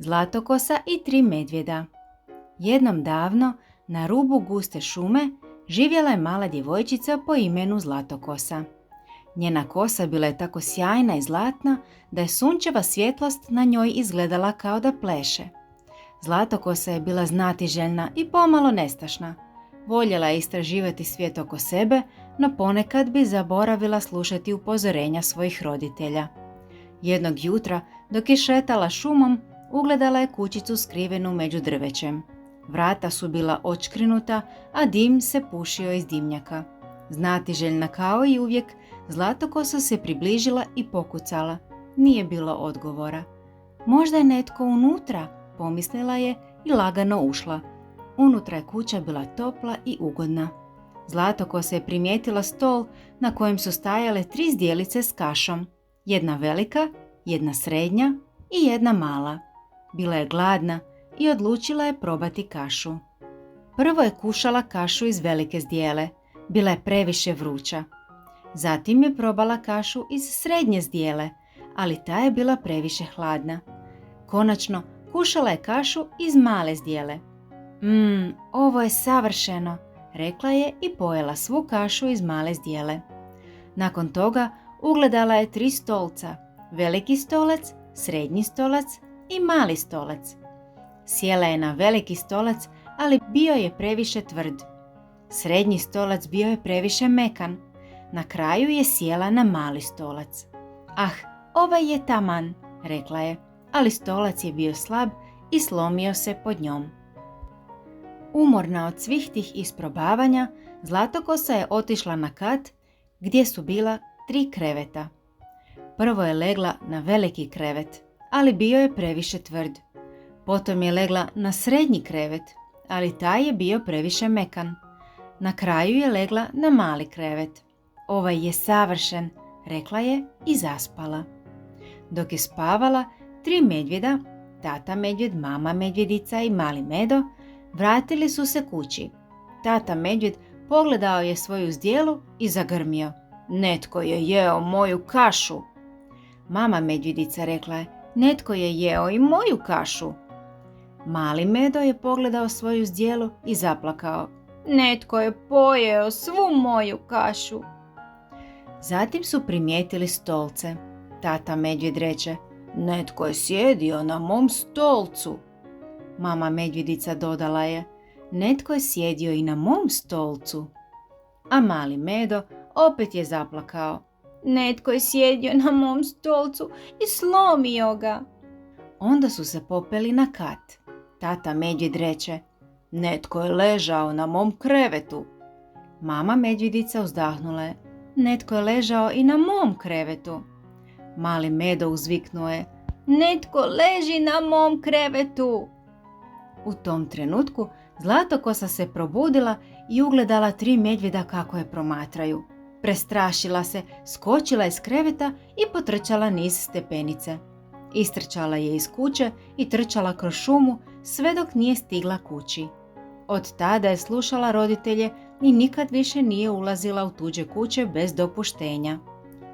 Zlatokosa i 3 medvjeda. Jednom davno, na rubu guste šume, živjela je mala djevojčica po imenu Zlatokosa. Njena kosa bila je tako sjajna i zlatna da je sunčeva svjetlost na njoj izgledala kao da pleše. Zlatokosa je bila znatiželjna i pomalo nestašna. Voljela je istraživati svijet oko sebe, no ponekad bi zaboravila slušati upozorenja svojih roditelja. Jednog jutra, dok je šetala šumom, ugledala je kućicu skrivenu među drvećem. Vrata su bila odškrinuta, a dim se pušio iz dimnjaka. Znatiželjna kao i uvijek, Zlatokosa se približila i pokucala. Nije bilo odgovora. Možda je netko unutra, pomislila je i lagano ušla. Unutra je kuća bila topla i ugodna. Zlatokosa je primijetila stol na kojem su stajale 3 zdjelice s kašom. Jedna velika, jedna srednja i jedna mala. Bila je gladna i odlučila je probati kašu. Prvo je kušala kašu iz velike zdjele. Bila je previše vruća. Zatim je probala kašu iz srednje zdjele, ali ta je bila previše hladna. Konačno, kušala je kašu iz male zdjele. Ovo je savršeno, rekla je i pojela svu kašu iz male zdjele. Nakon toga ugledala je 3 stolca, veliki stolac, srednji stolac i mali stolac. Sjela je na veliki stolac, ali bio je previše tvrd. Srednji stolac bio je previše mekan. Na kraju je sjela na mali stolac. Ovaj je taman, rekla je, ali stolac je bio slab i slomio se pod njom. Umorna od svih tih isprobavanja, Zlatokosa je otišla na kat gdje su bila 3 kreveta. Prvo je legla na veliki krevet, ali bio je previše tvrd. Potom je legla na srednji krevet, ali taj je bio previše mekan. Na kraju je legla na mali krevet. Ovaj je savršen, rekla je i zaspala. Dok je spavala, 3 medvjeda, tata medvjed, mama medvjedica i mali Medo, vratili su se kući. Tata medvjed pogledao je svoju zdjelu i zagrmio. Netko je jeo moju kašu. Mama medvjedica rekla je, netko je jeo i moju kašu. Mali Medo je pogledao svoju zdjelu i zaplakao. Netko je pojeo svu moju kašu. Zatim su primijetili stolce. Tata medvjed reče, netko je sjedio na mom stolcu. Mama medvjedica dodala je, netko je sjedio i na mom stolcu. A mali Medo opet je zaplakao. Netko je sjedio na mom stolcu i slomio ga. Onda su se popeli na kat. Tata medvjed reče, netko je ležao na mom krevetu. Mama medvjedica uzdahnula je, netko je ležao i na mom krevetu. Mali Medo uzviknuo je, netko leži na mom krevetu. U tom trenutku Zlatokosa se probudila i ugledala 3 medvjeda kako je promatraju. Prestrašila se, skočila iz kreveta i potrčala niz stepenice. Istrčala je iz kuće i trčala kroz šumu sve dok nije stigla kući. Od tada je slušala roditelje i nikad više nije ulazila u tuđe kuće bez dopuštenja.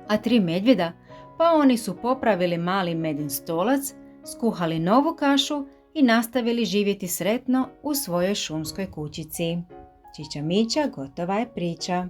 A 3 medvjeda, pa oni su popravili mali Medin stolac, skuhali novu kašu i nastavili živjeti sretno u svojoj šumskoj kućici. Čiča Mića, gotova je priča.